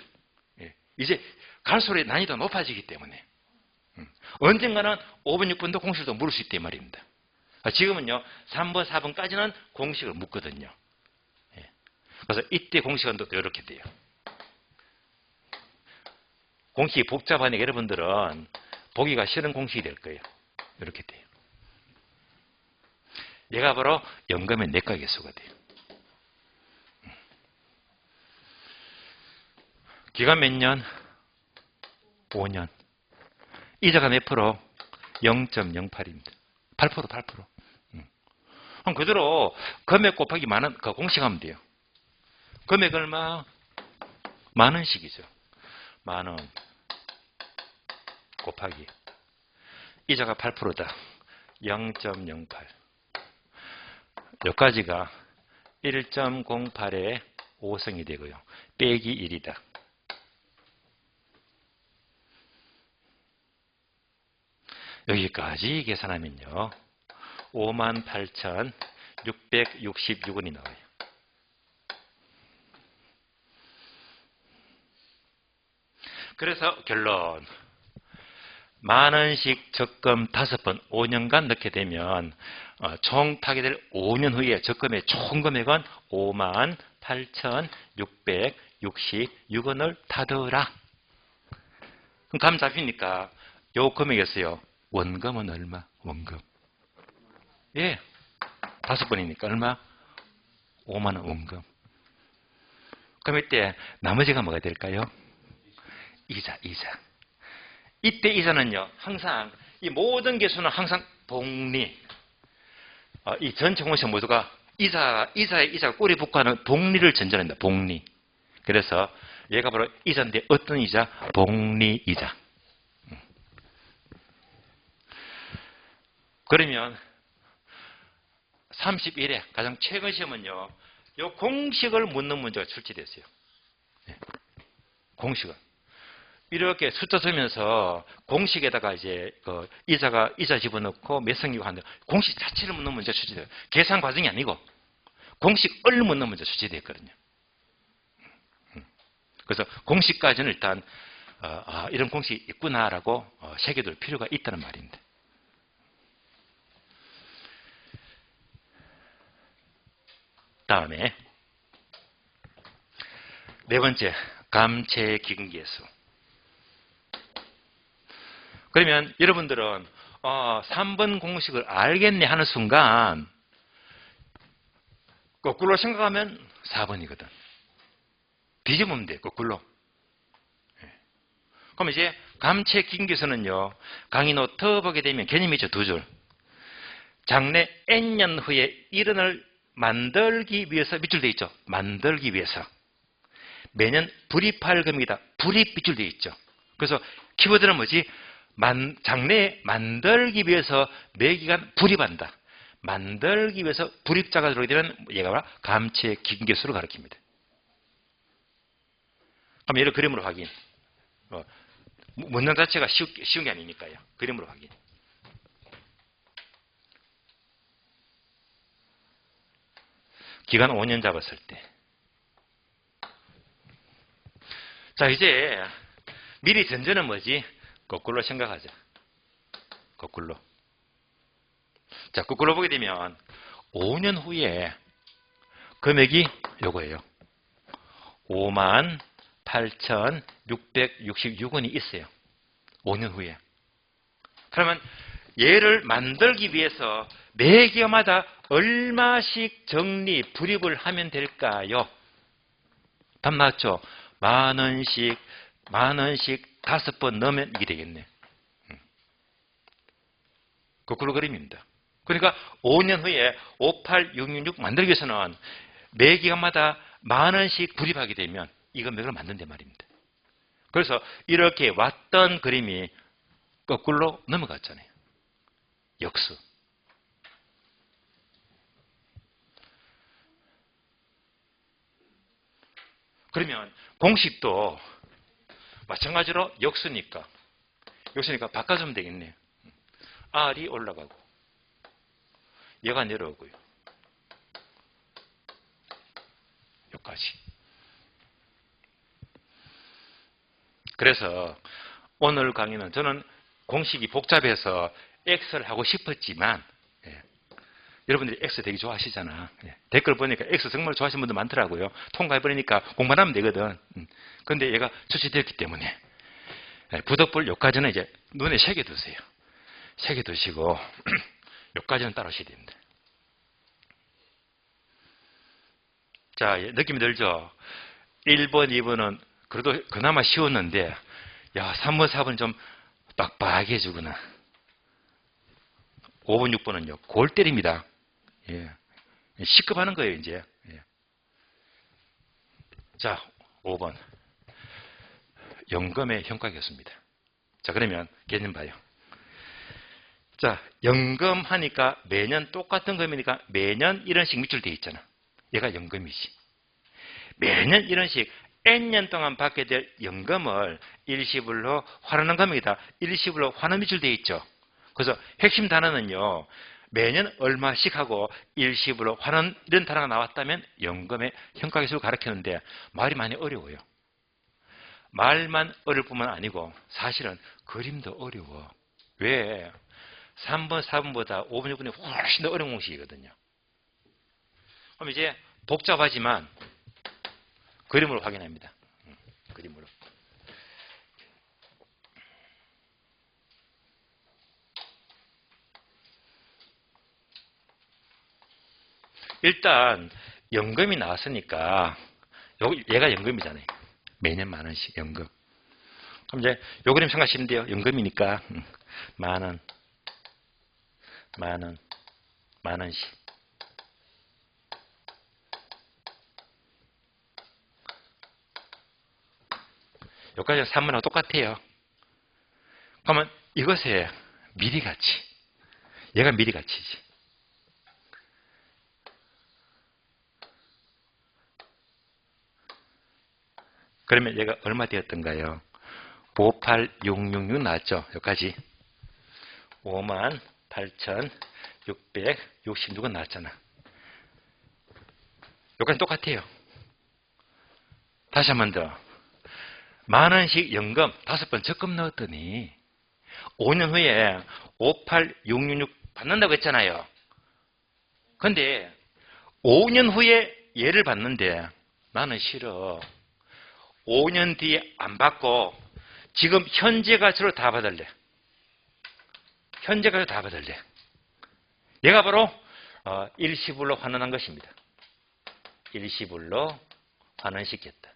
이제 갈수록 난이도가 높아지기 때문에 언젠가는 5번, 6번도 공식도 물을 수 있단 말입니다. 지금은요 3번, 4번까지는 공식을 묻거든요. 그래서 이때 공식은 또 이렇게 돼요. 공식이 복잡하니까 여러분들은 보기가 싫은 공식이 될 거예요. 이렇게 돼요. 얘가 바로 연금의 내각계수가 돼요. 기간 몇 년? 5년. 이자가 몇 프로? 0.08입니다. 8%, 8%. 그럼 그대로 금액 곱하기 만원, 그 공식하면 돼요. 금액 얼마? 만원씩이죠. 만원 곱하기 이자가 8%다. 0.08. 여기까지가 1.08의 5승이 되고요. 빼기 1이다. 여기까지 계산하면요. 58,666원이 나와요. 그래서 결론. 만원씩 적금 5번 5년간 넣게 되면 총 타게 될 5년 후에 적금의 총 금액은 58,666원을 타더라. 그럼 감 잡히니까 요 금액이었어요. 원금은 얼마? 원금. 예. 5번이니까 얼마? 5만원 원금. 그럼 이때 나머지가 뭐가 될까요? 이자. 이때 이자는요, 항상, 이 모든 개수는 항상 복리. 이 전체 공식 모두가 이자에 이자가 꼬리 붙고 하는 복리를 전제한다. 복리. 그래서 얘가 바로 이자인데 어떤 이자? 복리 이자. 그러면 31회 가장 최근 시험은요, 이 공식을 묻는 문제가 출제됐어요. 공식을. 이렇게 숫자 쓰면서 공식에다가 이제 이자 집어넣고 몇 성이고 하는데 공식 자체를 묻는 문제가 출제돼요. 계산 과정이 아니고 공식을 묻는 문제가 출제됐거든요. 그래서 공식까지는 일단 이런 공식이 있구나라고 새겨둘 필요가 있다는 말입니다. 다음에 네 번째, 감채 기근계수. 그러면 여러분들은 3번 공식을 알겠네 하는 순간 거꾸로 생각하면 4번이거든. 뒤집으면 돼, 거꾸로. 그럼 이제 감채 기근계수는요, 강의 노트 보게 되면 개념이 있죠, 두 줄. 장래 N년 후에 일원을 만들기 위해서 밑줄 되어 있죠. 만들기 위해서. 매년 불입할 금액이다. 불입 밑줄 되어 있죠. 그래서 키워드는 뭐지? 장래에 만들기 위해서 매기간 불입한다. 만들기 위해서 불입자가 들어오게 되면 얘가 바로 감채 기근계수를 가리킵니다. 그럼 얘를 그림으로 확인. 문장 자체가 쉬운 게 아니니까요. 그림으로 확인. 기간 5년 잡았을 때. 자, 이제 미리 전제는 뭐지? 거꾸로 생각하자. 거꾸로. 자, 거꾸로 보게 되면 5년 후에 금액이 요거예요. 58,666원이 있어요. 5년 후에. 그러면 얘를 만들기 위해서 매 개월마다 얼마씩 적립, 불입을 하면 될까요? 답 나왔죠? 만원씩 5번 넣으면 이게 되겠네. 거꾸로 그림입니다. 그러니까 5년 후에 58666 만들기 위해서는 매 기간마다 만원씩 불입하게 되면 이 금액을 만든단 말입니다. 그래서 이렇게 왔던 그림이 거꾸로 넘어갔잖아요. 역수. 그러면 공식도 마찬가지로 역수니까 바꿔주면 되겠네요. R이 올라가고 얘가 내려오고요. 여기까지. 그래서 오늘 강의는 저는 공식이 복잡해서 X를 하고 싶었지만 여러분들이 X 되게 좋아하시잖아. 댓글 보니까 X 정말 좋아하시는 분들 많더라고요. 통과해버리니까 공부만 하면 되거든. 그런데 얘가 출시되었기 때문에 부득불 여기까지는 이제 눈에 새겨두세요. 새겨두시고 여기까지는 따라오셔야 됩니다. 자, 느낌이 들죠? 1번, 2번은 그래도 그나마 쉬웠는데 3번, 4번 좀 빡빡하게 해주거나 5번, 6번은요. 골 때립니다. 예. 시급하는 거예요, 이제. 예. 자, 5번. 연금의 현가계수입니다. 자, 그러면 개념 봐요. 자, 연금 하니까 매년 똑같은 금이니까 매년 이런 식 밑줄 되어 있잖아. 얘가 연금이지. 매년 이런 식 N년 동안 받게 될 연금을 일시불로 환원한 금액이다. 일시불로 환원 밑줄 되어 있죠. 그래서 핵심 단어는요. 매년 얼마씩 하고 일시불로 환원 이런 단어가 나왔다면 연금의 현가계수를 가르치는데 말이 많이 어려워요. 말만 어려울 뿐만 아니고 사실은 그림도 어려워. 왜? 3번, 4번보다 5번, 6번이 훨씬 더 어려운 공식이거든요. 그럼 이제 복잡하지만 그림으로 확인합니다. 그림으로. 일단 연금이 나왔으니까 얘가 연금이잖아요. 매년 10,000원씩 연금. 그럼 이제 요 그림 생각하시면 돼요. 연금이니까 10,000원, 10,000원, 10,000원씩. 여기까지 3번하고 똑같아요. 그러면 이것의 미리가치. 얘가 미리가치지. 그러면 얘가 얼마 되었던가요? 58666 나왔죠? 여기까지. 58,666은 나왔잖아. 여기까지 똑같아요. 다시 한 번 더. 10,000원씩 연금 5번 적금 넣었더니 5년 후에 58666 받는다고 했잖아요. 근데 5년 후에 얘를 받는데 나는 싫어. 5년 뒤에 안 받고 지금 현재 가치로 다 받을래. 현재 가치로 다 받을래. 얘가 바로 일시불로 환원한 것입니다. 일시불로 환원시켰다.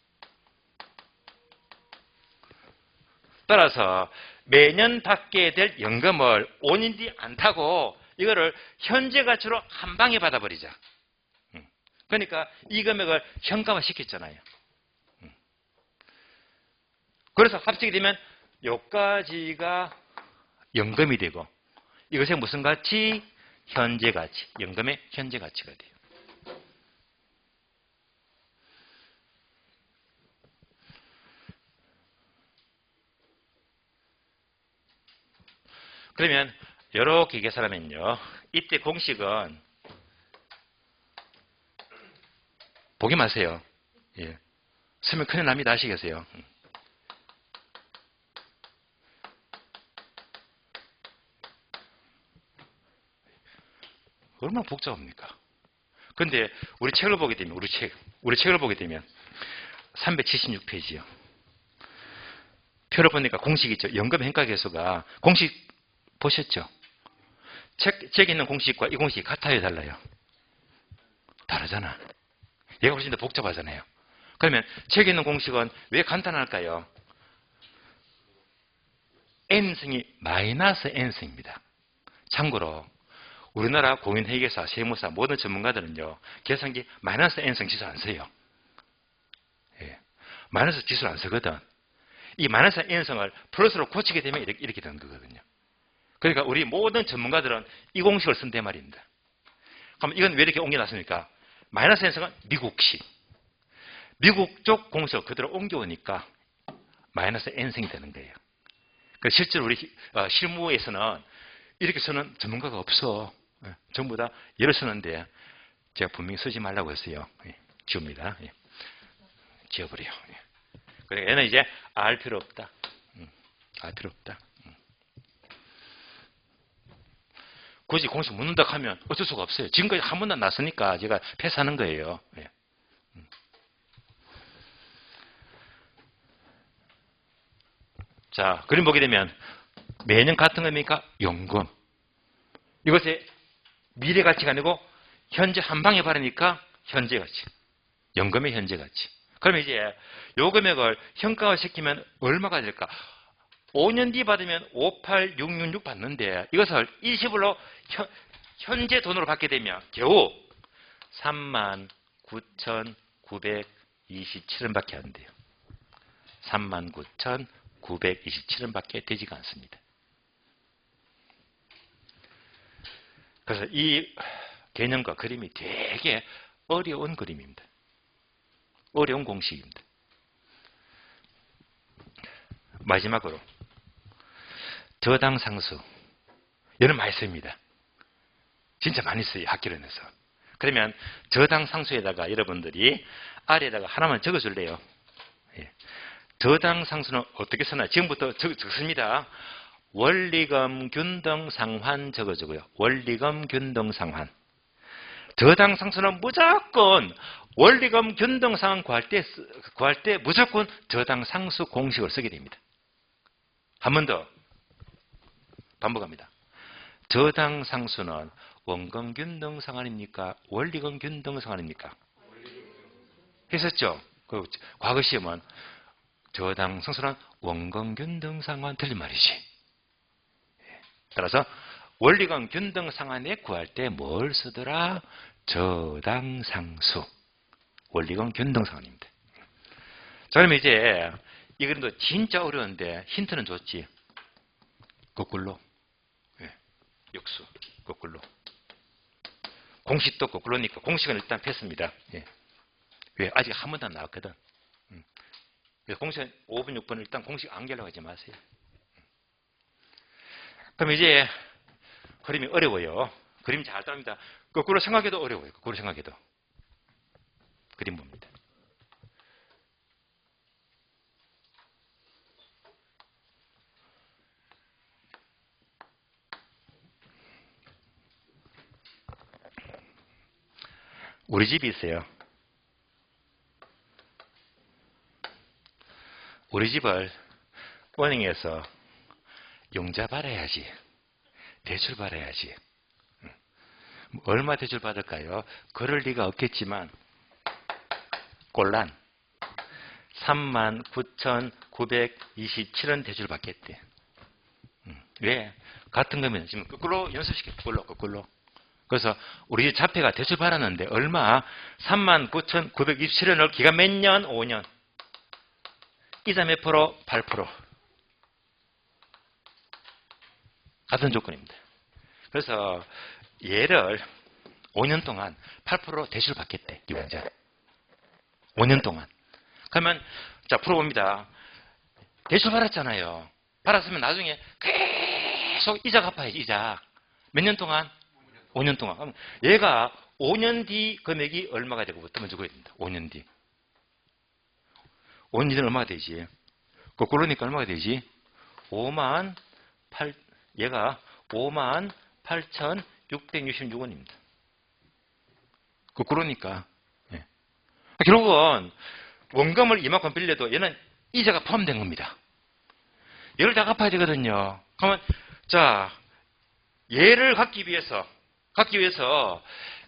따라서 매년 받게 될 연금을 5년 뒤 안 타고 이거를 현재 가치로 한 방에 받아버리자. 그러니까 이 금액을 현금화 시켰잖아요. 그래서 합치게 되면 여기까지가 연금이 되고 이것의 무슨 가치? 현재 가치. 연금의 현재 가치가 돼요. 그러면 이렇게 계산하면요. 이때 공식은 보기 마세요. 예. 설명 큰일 납니다. 아시겠어요? 얼마나 복잡합니까? 근데 우리 책을 보게 되면 우리 책을 보게 되면 376페이지요. 표를 보니까 공식이 있죠. 연금 hen가계수가 공식 보셨죠? 책에 있는 공식과 이 공식이 같아요, 달라요? 다르잖아. 얘가 훨씬 더 복잡하잖아요. 그러면 책에 있는 공식은 왜 간단할까요? n승이 마이너스 n승입니다. 참고로 우리나라 공인회계사, 세무사 모든 전문가들은요. 계산기 마이너스 n승 지수 안 써요. 예. 마이너스 지수를 안 쓰거든. 이 마이너스 n승을 플러스로 고치게 되면 이렇게 되는 거거든요. 그러니까 우리 모든 전문가들은 이 공식을 쓴단 말입니다. 그럼 이건 왜 이렇게 옮겨놨습니까? 마이너스 n승은 미국식. 미국 쪽 공식을 그대로 옮겨오니까 마이너스 n승이 되는 거예요. 실제로 우리 실무에서는 이렇게 쓰는 전문가가 없어. 전부 다 예를 쓰는데 제가 분명히 쓰지 말라고 했어요. 지웁니다. 지워버려요. 그러니까 얘는 이제 알 필요 없다. 알 필요 없다. 굳이 공식 묻는다 하면 어쩔 수가 없어요. 지금까지 한 번도 안 났으니까 제가 패스하는 거예요. 자, 그림 보게 되면 매년 같은 겁니까? 연금. 이것의 미래 가치가 아니고 현재 한 방에 바르니까 현재 가치. 연금의 현재 가치. 그러면 이제 요 금액을 현가화 시키면 얼마가 될까? 5년 뒤 받으면 58666 받는데 이것을 20으로 현재 돈으로 받게 되면 겨우 39,927원밖에 안 돼요. 39,927원밖에 되지가 않습니다. 그래서 이 개념과 그림이 되게 어려운 그림입니다. 어려운 공식입니다. 마지막으로 저당상수. 얘는 많이 씁니다. 진짜 많이 써요. 학교론에서. 그러면 저당상수에다가 여러분들이 아래에다가 하나만 적어줄래요? 예. 저당상수는 어떻게 쓰나? 지금부터 적습니다. 원리금 균등상환 적어주고요. 원리금 균등상환. 저당상수는 무조건 원리금 균등상환 구할 때 무조건 저당상수 공식을 쓰게 됩니다. 한 번 더 반복합니다. 저당상수는 원금 균등상환입니까? 원리금 균등상환입니까? 했었죠? 그 과거 시험은 저당상수는 원금 균등상환 틀린 말이지. 따라서 원리금 균등상환에 구할 때 뭘 쓰더라? 저당상수. 원리금 균등상환입니다. 자, 그러면 이제 이 그림도 진짜 어려운데 힌트는 줬지. 거꾸로. 예. 역수. 거꾸로. 공식도 거꾸로니까 공식은 일단 뺐습니다. 예. 왜? 아직 한 번도 안 나왔거든. 그래서 공식은 5번, 6번 일단 공식 안 개려고 하지 마세요. 그럼 이제 그림이 어려워요. 그림 잘 따릅니다. 거꾸로 생각해도 어려워요. 거꾸로 생각해도. 그림 봅니다. 우리 집이 있어요. 우리 집을 은행에서 용자 받아야지. 대출 받아야지. 얼마 대출 받을까요? 그럴 리가 없겠지만 꼴란 39,927원 대출 받겠대. 왜? 같은 거면 지금 거꾸로 연습시켜. 거꾸로. 그래서 우리 집 자폐가 대출 받았는데 얼마? 39,927원을 기간 몇 년? 5년. 이자 몇 프로? 8%. 같은 조건입니다. 그래서 얘를 5년 동안 8% 대출 받겠대. 이원자. 5년 동안. 그러면 자 풀어봅니다. 대출 받았잖아요. 받았으면 나중에 계속 이자 갚아야지. 이자. 몇 년 동안? 5년 동안. 그럼 얘가 5년 뒤 금액이 얼마가 되고부터 먼저 구해야 됩니다. 5년 뒤. 5년 뒤는 얼마가 되지? 거꾸로니까 얼마가 되지? 얘가 58,666원입니다. 거꾸로니까. 예. 결국은 원금을 이만큼 빌려도 얘는 이자가 포함된 겁니다. 얘를 다 갚아야 되거든요. 그러면 자 얘를 갚기 위해서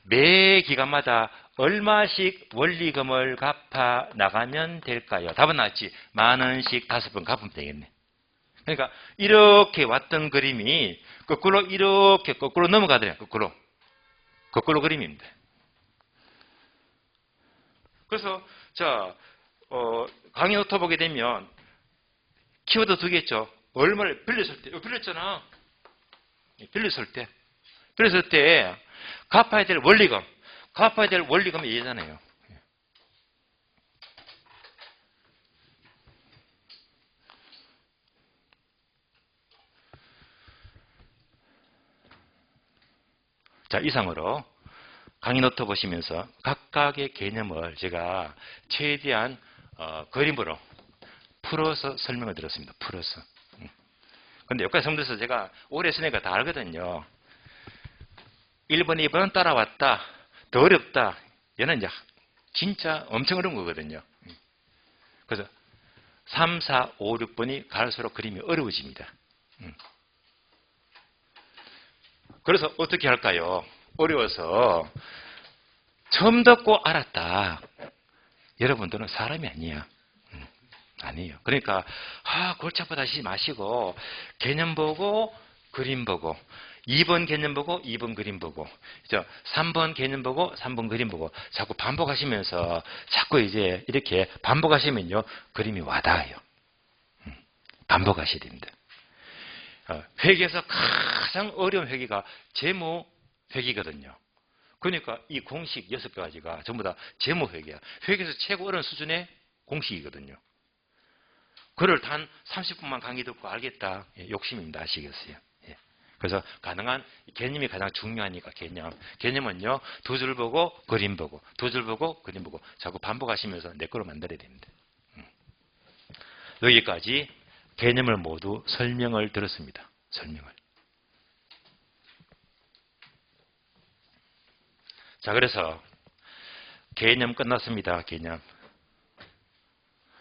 매 기간마다 얼마씩 원리금을 갚아 나가면 될까요? 답은 나왔지. 10,000원씩 5번 갚으면 되겠네. 그러니까 이렇게 왔던 그림이 거꾸로 이렇게 거꾸로 넘어가더래요. 거꾸로 그림입니다. 그래서 자 강의 노트 보게 되면 키워드 2개 있죠. 얼마를 빌렸을 때 빌렸잖아. 빌렸을 때 갚아야 될 원리금이 얘잖아요. 자, 이상으로 강의 노트 보시면서 각각의 개념을 제가 최대한 그림으로 풀어서 설명을 드렸습니다. 풀어서. 근데 여기까지 설명드려서 제가 오래 했으니까 다 알거든요. 1번, 2번은 따라왔다. 더 어렵다. 얘는 이제 진짜 엄청 어려운 거거든요. 그래서 3, 4, 5, 6번이 갈수록 그림이 어려워집니다. 그래서 어떻게 할까요? 어려워서 처음 듣고 알았다. 여러분들은 사람이 아니야. 아니에요. 그러니까 골치 아파하시지 마시고 개념 보고 그림 보고 2번 개념 보고 2번 그림 보고 3번 개념 보고 3번 그림 보고 자꾸 반복하시면서 자꾸 이제 이렇게 반복하시면요 그림이 와닿아요. 반복하셔야 됩니다. 회계에서 가장 어려운 회계가 재무 회계거든요. 그러니까 이 공식 6가지가 전부 다 재무 회계야. 회계에서 최고 어려운 수준의 공식이거든요. 그를 단 30분만 강의 듣고 알겠다. 욕심입니다. 아시겠어요? 그래서 가능한 개념이 가장 중요하니까 개념은요 2줄 보고 그림 보고 2줄 보고 그림 보고 자꾸 반복하시면서 내 거로 만들어야 됩니다. 여기까지 개념을 모두 설명을 들었습니다. 설명을. 자, 그래서 개념 끝났습니다. 개념.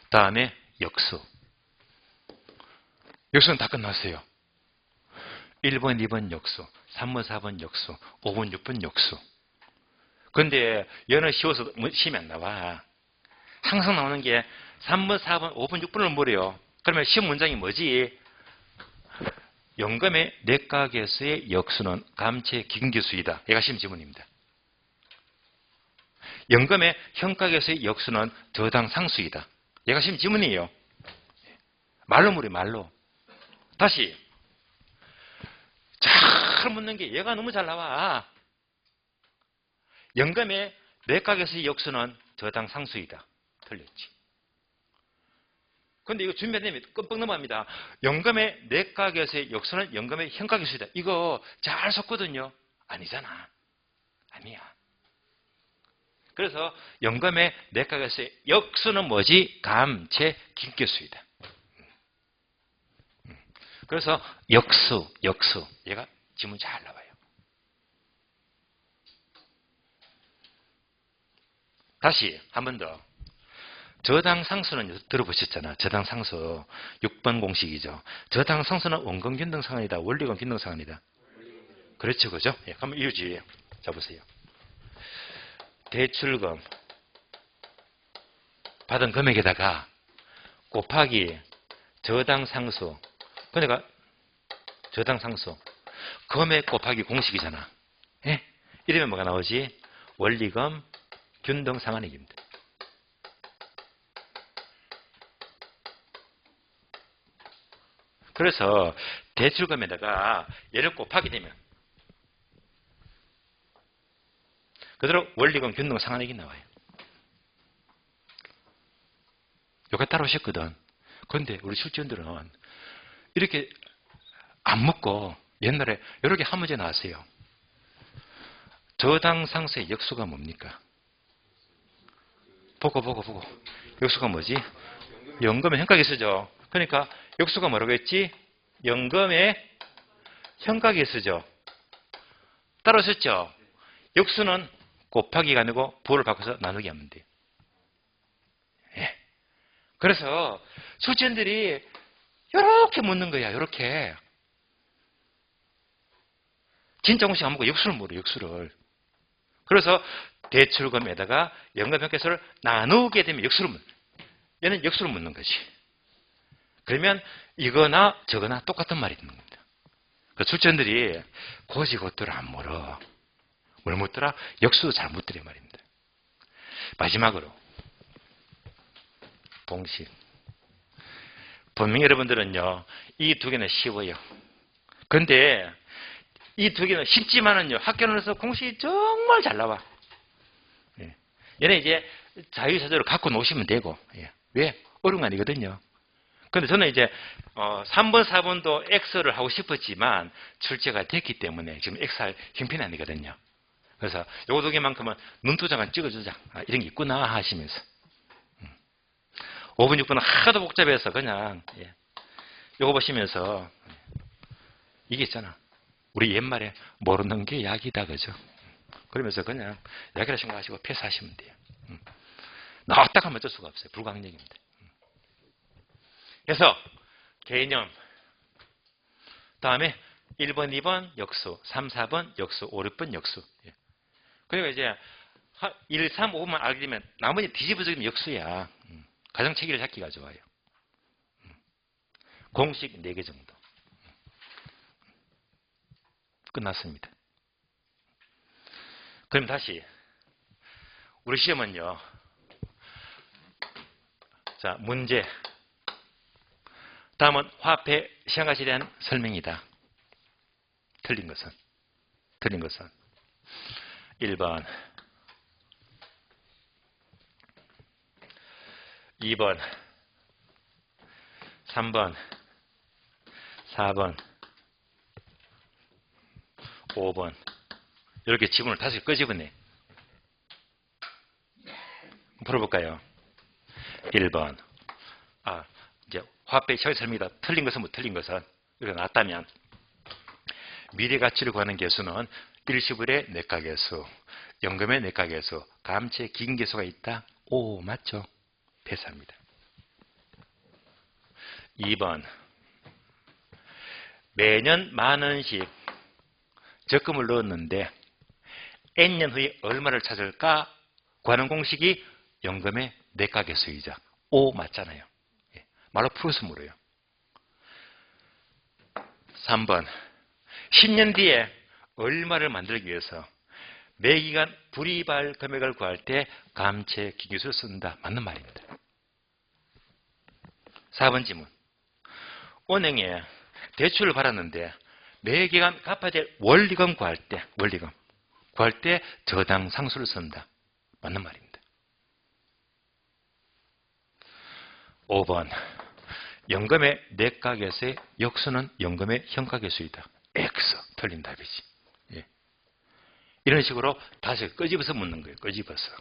다음에 역수. 역수는 다 끝났어요. 1번, 2번 역수, 3번, 4번 역수, 5번, 6번 역수. 근데 얘는 쉬워서 시험이 안 나와. 항상 나오는 게 3번, 4번, 5번, 6번을 물어요. 그러면 시험 문장이 뭐지? 연금의 내각에서의 역수는 감채 기금계수이다. 얘가 시험 지문입니다. 연금의 현각에서의 역수는 저당 상수이다. 얘가 시험 지문이에요. 말로 물어요. 말로. 다시. 잘 묻는 게 얘가 너무 잘 나와. 연금의 내각에서의 역수는 저당 상수이다. 틀렸지. 근데 이거 준비 안 되면 끔뻑 넘어갑니다. 연금의 내각에서의 역수는 연금의 현각에서이다. 이거 잘 섞거든요. 아니잖아. 아니야. 그래서 연금의 내각에서의 역수는 뭐지? 감채 기금계수이다. 그래서 역수. 얘가 지문 잘 나와요. 다시 한 번 더. 저당 상수는 들어보셨잖아. 저당 상수 6번 공식이죠. 저당 상수는 원금 균등 상환이다. 원리금 균등 상환이다. 그렇죠, 그죠? 예, 그럼 이유지. 자 보세요. 대출금 받은 금액에다가 곱하기 저당 상수. 그러니까 저당 상수 금액 곱하기 공식이잖아. 예? 이러면 뭐가 나오지? 원리금 균등 상환액입니다. 그래서 대출금에다가 얘를 곱하게 되면 그대로 원리금 균등 상환액이 나와요. 여기가 따라오셨거든. 그런데 우리 출제원들은 이렇게 안 묻고 옛날에 이렇게 한 문제 나왔어요. 저당 상수의 역수가 뭡니까? 보고. 역수가 뭐지? 연금의 현각이 쓰죠. 그러니까 역수가 뭐라고 했지? 연금의 현각이 쓰죠. 따라오셨죠? 역수는 곱하기가 아니고 부호를 바꿔서 나누기 하면 돼요. 예. 그래서 출제원들이 이렇게 묻는 거야. 이렇게. 진짜 공식 안 묻고 역수를 물어요. 역수를. 그래서 대출금에다가 연금현각에서를 나누게 되면 역수를 묻는 거예요. 얘는 역수를 묻는 거지. 그러면 이거나 저거나 똑같은 말이 있는 겁니다. 그 출제원들이 고지고대로 안 물어. 뭘 묻더라? 역수도 잘 묻더란 말입니다. 마지막으로 공식. 분명히 여러분들은요, 이 두 개는 쉬워요. 그런데 이 두 개는 쉽지만은요, 학교에서 공식이 정말 잘 나와. 예. 얘는 이제 자유자재로 갖고 노시면 되고. 예. 왜? 어려운 거 아니거든요. 근데 저는 이제 3번, 4번도 X를 하고 싶었지만 출제가 됐기 때문에 지금 X 할 형편이 아니거든요. 그래서 요거 두 개만큼은 눈도장을 찍어주자. 이런 게 있구나 하시면서. 5번, 6번은 하도 복잡해서 그냥 요거 보시면서 이게 있잖아. 우리 옛말에 모르는 게 약이다, 그죠? 그러면서 그냥 약이라 생각하시고 패스하시면 돼요. 나왔다 하면 어쩔 수가 없어요. 불가항력입니다. 그래서 개념 다음에 1번, 2번 역수, 3, 4번 역수, 5, 6번 역수. 그리고 이제 1, 3, 5만 알게 되면 나머지 뒤집어지면 역수야. 가정 체계를 잡기가 좋아요. 공식 4개 정도. 끝났습니다. 그럼 다시 우리 시험은요. 자, 문제. 다음은 화폐 시험가치에 대한 설명이다. 틀린 것은 1번, 2번, 3번, 4번, 5번. 이렇게 지문을 5개 끄집어내. 풀어볼까요? 1번. 이제 화폐 시험의 설명이다. 틀린 것은 틀린 것은 이렇게 나왔다면 미래 가치를 구하는 개수는 일시불의 내각계수, 연금의 내각계수, 감채 기금계수가 있다. 오, 맞죠? 패스합니다. 2번. 매년 10,000원씩 적금을 넣었는데 N년 후에 얼마를 찾을까 구하는 공식이 연금의 내각계수이자. 오, 맞잖아요. 말로 풀어서 물어요. 3번. 10년 뒤에 얼마를 만들기 위해서 매기간 불이발 금액을 구할 때 감채 기기수를 쓴다. 맞는 말입니다. 4번 지문. 은행에 대출을 받았는데 매기간 갚아야 될 원리금 구할 때 저당 상수를 쓴다. 맞는 말입니다. 5번. 연금의 내각계수의 역수는 연금의 현가계수이다. X. 틀린 답이지. 예. 이런 식으로 다시 끄집어서 묻는 거예요. 끄집어서.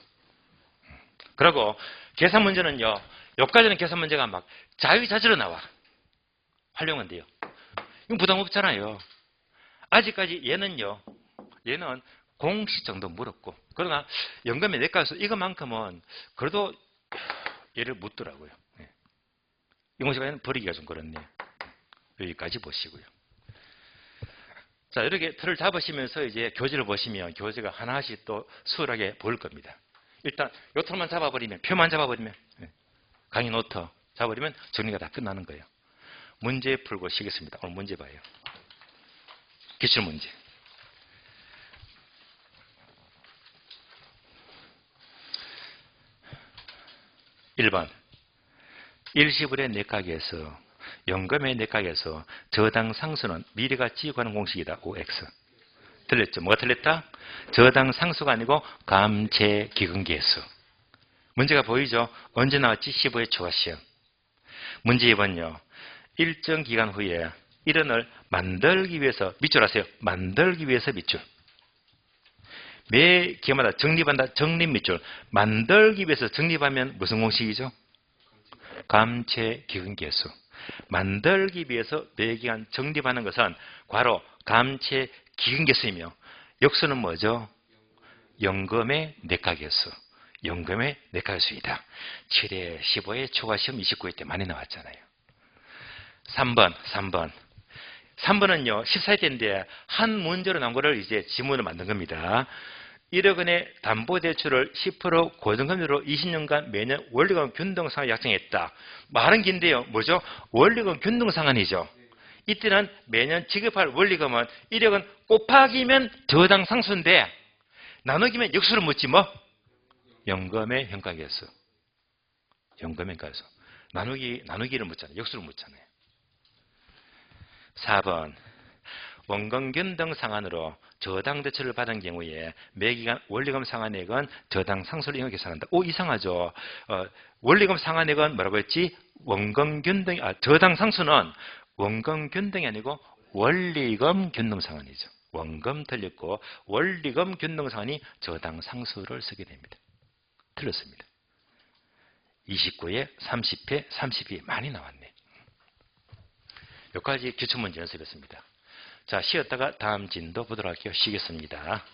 그리고 계산 문제는요. 여기까지는 계산 문제가 막 자유자재로 나와. 활용한대요. 이건 부담 없잖아요. 아직까지 얘는 공식 정도 물었고, 그러나 연금의 내각계수 이것만큼은 그래도 얘를 묻더라고요. 예. 이 공식은 버리기가 좀 그렇네요. 여기까지 보시고요. 자, 이렇게 틀을 잡으시면서 이제 교재를 보시면 교재가 하나씩 또 수월하게 보일 겁니다. 일단 요 틀만 잡아버리면, 표만 잡아버리면, 강의 노트 잡아버리면 정리가 다 끝나는 거예요. 문제 풀고 쉬겠습니다. 오늘 문제 봐요. 기출문제. 1번. 일시불의 내각에서 연금의 내각에서 저당 상수는 미래가치 구하는 공식이다. OX. 틀렸죠? 뭐가 틀렸다? 저당 상수가 아니고 감채 기금계수. 문제가 보이죠? 언제 나왔지? 15회 초과시험. 문제 2번요. 일정 기간 후에 1원을 만들기 위해서 밑줄 하세요. 만들기 위해서 밑줄. 매 기간마다 적립한다. 적립 밑줄. 만들기 위해서 적립하면 무슨 공식이죠? 감채 기금계수. 만들기 위해서 매 기간 적립하는 것은 괄호 감채 기금계수이며 역수는 뭐죠? 연금의 내각계수. 연금의 내각계수이다. 7회, 15회, 초과시험 29회 때 많이 나왔잖아요. 3번은요, 14회 때인데 한 문제로 나온 거를 이제 지문을 만든 겁니다. 1억 원의 담보대출을 10% 고정금리로 20년간 매년 원리금 균등상환 약정했다. 말은 긴데요. 뭐죠? 원리금 균등상환이죠. 이때는 매년 지급할 원리금은 1억 원 곱하기면 저당 상수인데 나누기면 역수를 묻지 뭐? 연금의 현가계수. 연금의 현가계수. 나누기를 묻잖아요. 역수를 묻잖아요. 4번. 원금 균등 상환으로 저당 대출을 받은 경우에 매기간 원리금 상환액은 저당 상수를 이용해 계산한다. 오, 이상하죠. 원리금 상환액은 뭐라고 했지? 원금 균등, 저당 상수는 원금 균등이 아니고 원리금 균등 상환이죠. 원금 틀렸고 원리금 균등 상환이 저당 상수를 쓰게 됩니다. 틀렸습니다. 29회, 30회, 32회 많이 나왔네. 여기까지 기출문제 연습했습니다. 자, 쉬었다가 다음 진도 보도록 할게요. 쉬겠습니다.